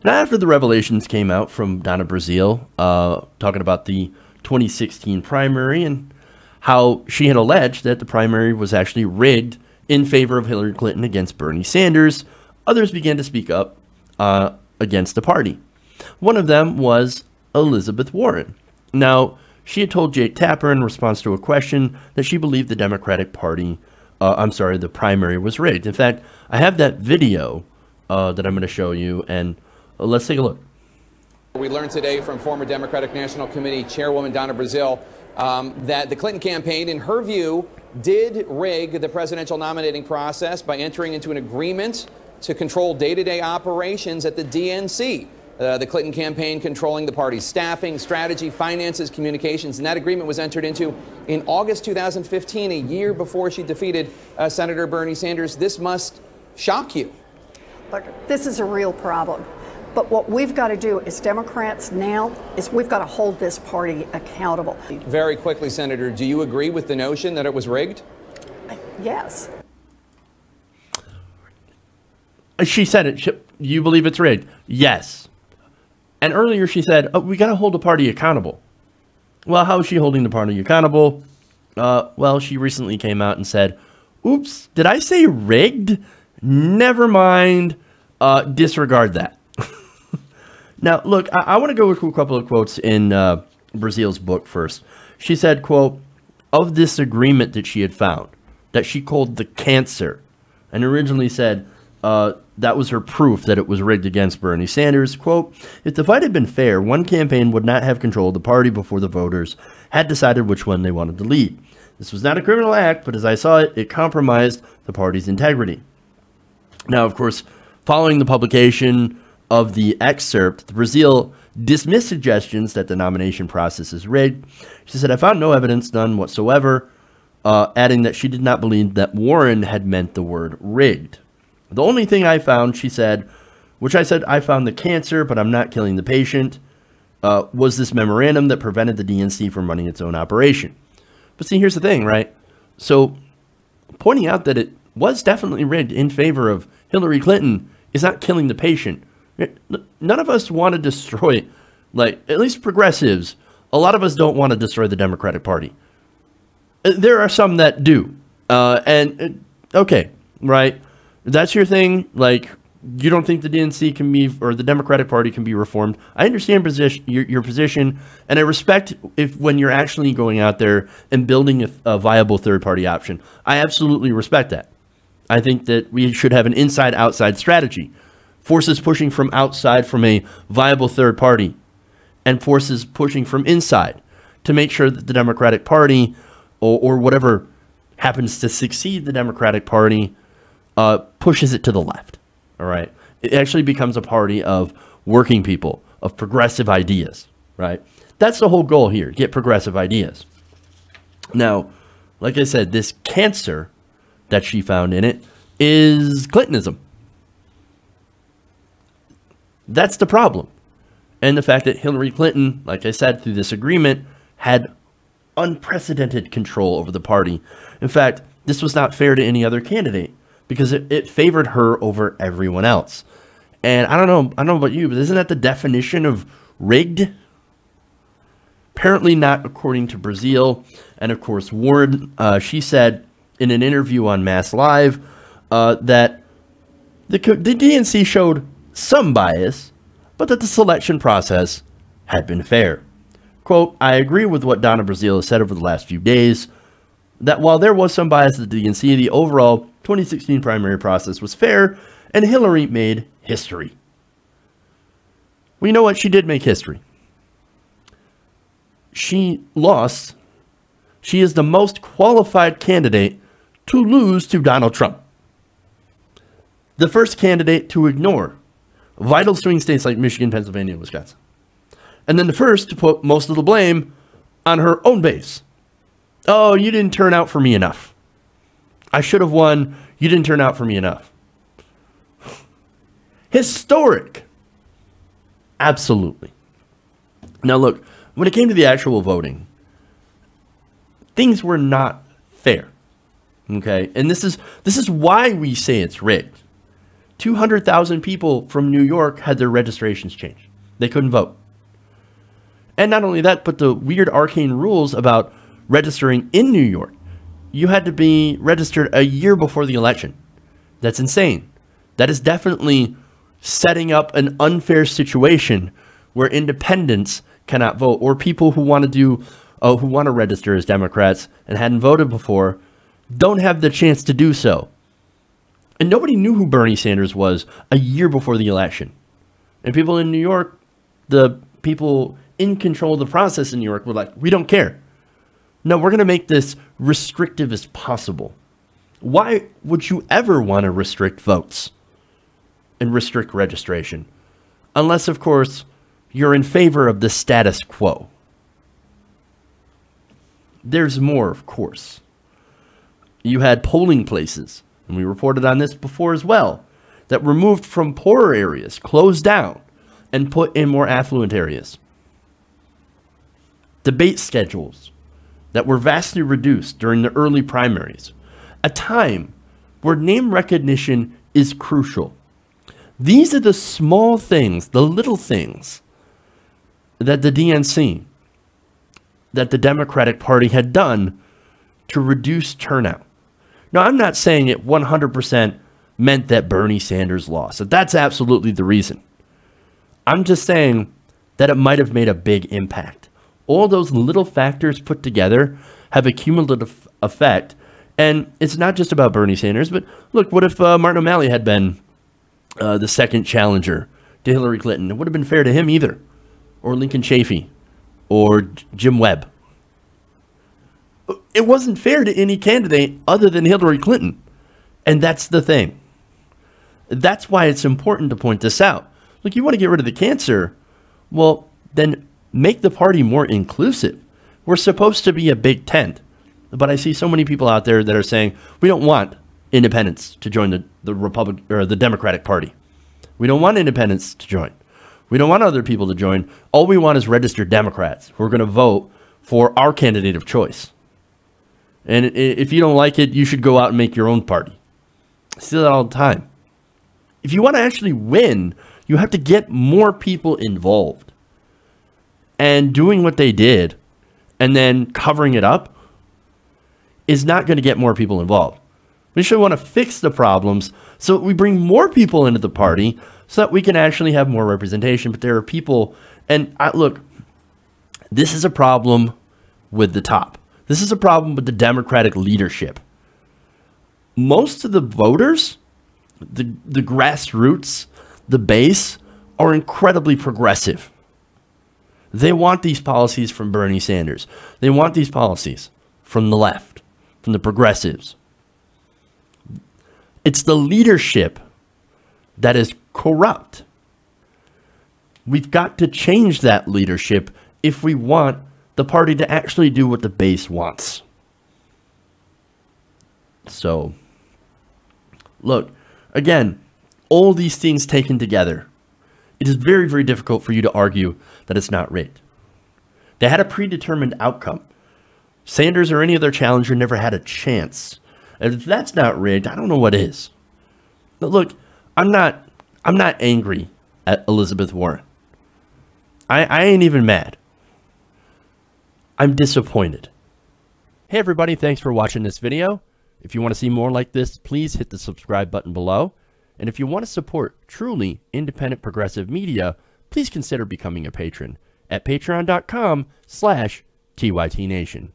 Now, after the revelations came out from Donna Brazile, talking about the 2016 primary and how she had alleged that the primary was actually rigged in favor of Hillary Clinton against Bernie Sanders, others began to speak up against the party. One of them was Elizabeth Warren. Now, she had told Jake Tapper in response to a question that she believed the Democratic Party, the primary was rigged. In fact, I have that video that I'm going to show you, and let's take a look. We learned today from former Democratic National Committee Chairwoman Donna Brazile that the Clinton campaign, in her view, did rig the presidential nominating process by entering into an agreement to control day-to-day operations at the DNC. The Clinton campaign controlling the party's staffing, strategy, finances, communications, and that agreement was entered into in August 2015, a year before she defeated Senator Bernie Sanders. This must shock you. Look, this is a real problem. But what we've got to do as Democrats now is we've got to hold this party accountable. Very quickly, Senator, do you agree with the notion that it was rigged? Yes. She said it. You believe it's rigged? Yes. And earlier she said, oh, we got to hold the party accountable. Well, how is she holding the party accountable? Well, she recently came out and said, oops, did I say rigged? Never mind. Disregard that. Now, look, I want to go with a couple of quotes in Brazile's book first. She said, quote, of this agreement that she had found, that she called the cancer, and originally said that was her proof that it was rigged against Bernie Sanders. Quote, if the fight had been fair, one campaign would not have controlled the party before the voters had decided which one they wanted to lead. This was not a criminal act, but as I saw it, it compromised the party's integrity. Now, of course, following the publication of the excerpt, Brazile dismissed suggestions that the nomination process is rigged. She said, I found no evidence, none whatsoever, adding that she did not believe that Warren had meant the word rigged. The only thing I found, she said, which I said, I found the cancer, but I'm not killing the patient, was this memorandum that prevented the DNC from running its own operation. But see, here's the thing, right? So pointing out that it was definitely rigged in favor of Hillary Clinton is not killing the patient. None of us want to destroy, like, at least progressives, a lot of us don't want to destroy the Democratic Party. There are some that do. Okay, right? That's your thing. Like, you don't think the DNC can be, or the Democratic Party can be reformed. I understand your position, and I respect when you're actually going out there and building a viable third-party option. I absolutely respect that. I think that we should have an inside-outside strategy. Forces pushing from outside from a viable third party, and forces pushing from inside to make sure that the Democratic Party, or whatever happens to succeed the Democratic Party, pushes it to the left. All right. It actually becomes a party of working people, of progressive ideas. Right. That's the whole goal here. Get progressive ideas. Now, like I said, this cancer that she found in it is Clintonism. That's the problem. And the fact that Hillary Clinton, like I said, through this agreement, had unprecedented control over the party. In fact, this was not fair to any other candidate because it favored her over everyone else. And I don't know about you, but isn't that the definition of rigged? Apparently not, according to Brazile. And of course, Warren, she said in an interview on MassLive that the DNC showed some bias, but that the selection process had been fair. Quote, I agree with what Donna Brazile has said over the last few days, that while there was some bias at the DNC, the overall 2016 primary process was fair, and Hillary made history. Well, you know what? She did make history. She lost. She is the most qualified candidate to lose to Donald Trump. The first candidate to ignore vital swing states like Michigan, Pennsylvania, and Wisconsin. And then the first to put most of the blame on her own base. Oh, you didn't turn out for me enough. I should have won. You didn't turn out for me enough. Historic. Absolutely. Now look, when it came to the actual voting, things were not fair. Okay? And this is why we say it's rigged. 200,000 people from New York had their registrations changed. They couldn't vote. And not only that, but the weird arcane rules about registering in New York. You had to be registered a year before the election. That's insane. That is definitely setting up an unfair situation where independents cannot vote, or people who want to register as Democrats and hadn't voted before don't have the chance to do so. And nobody knew who Bernie Sanders was a year before the election. And people in New York, the people in control of the process in New York were like, we don't care. No, we're going to make this restrictive as possible. Why would you ever want to restrict votes and restrict registration? Unless, of course, you're in favor of the status quo. There's more, of course. You had polling places, and we reported on this before as well, that were moved from poorer areas, closed down, and put in more affluent areas. Debate schedules that were vastly reduced during the early primaries, a time where name recognition is crucial. These are the small things, the little things that the DNC, that the Democratic Party had done to reduce turnout. Now, I'm not saying it 100% meant that Bernie Sanders lost. That's absolutely the reason. I'm just saying that it might have made a big impact. All those little factors put together have a cumulative effect. And it's not just about Bernie Sanders, but look, what if Martin O'Malley had been the second challenger to Hillary Clinton? It would have been fair to him either. Or Lincoln Chafee. Or Jim Webb. It wasn't fair to any candidate other than Hillary Clinton. And that's the thing. That's why it's important to point this out. Look, you want to get rid of the cancer? Well, then make the party more inclusive. We're supposed to be a big tent. But I see so many people out there that are saying, we don't want independents to join the Republic or the Democratic Party. We don't want independents to join. We don't want other people to join. All we want is registered Democrats who are going to vote for our candidate of choice. And if you don't like it, you should go out and make your own party. I see that all the time. If you want to actually win, you have to get more people involved. And doing what they did and then covering it up is not going to get more people involved. We should want to fix the problems so that we bring more people into the party so that we can actually have more representation. But there are people, and look, this is a problem with the top. This is a problem with the Democratic leadership. Most of the voters, the grassroots, the base, are incredibly progressive. They want these policies from Bernie Sanders. They want these policies from the left, from the progressives. It's the leadership that is corrupt. We've got to change that leadership if we want the party to actually do what the base wants. So, look, again, all these things taken together, it is very, very difficult for you to argue that it's not rigged. They had a predetermined outcome. Sanders or any other challenger never had a chance. And if that's not rigged, I don't know what is. But look, I'm not angry at Elizabeth Warren. I ain't even mad. I'm disappointed. Hey everybody, thanks for watching this video. If you want to see more like this, please hit the subscribe button below. And if you want to support truly independent progressive media, please consider becoming a patron at patreon.com/TYTNation.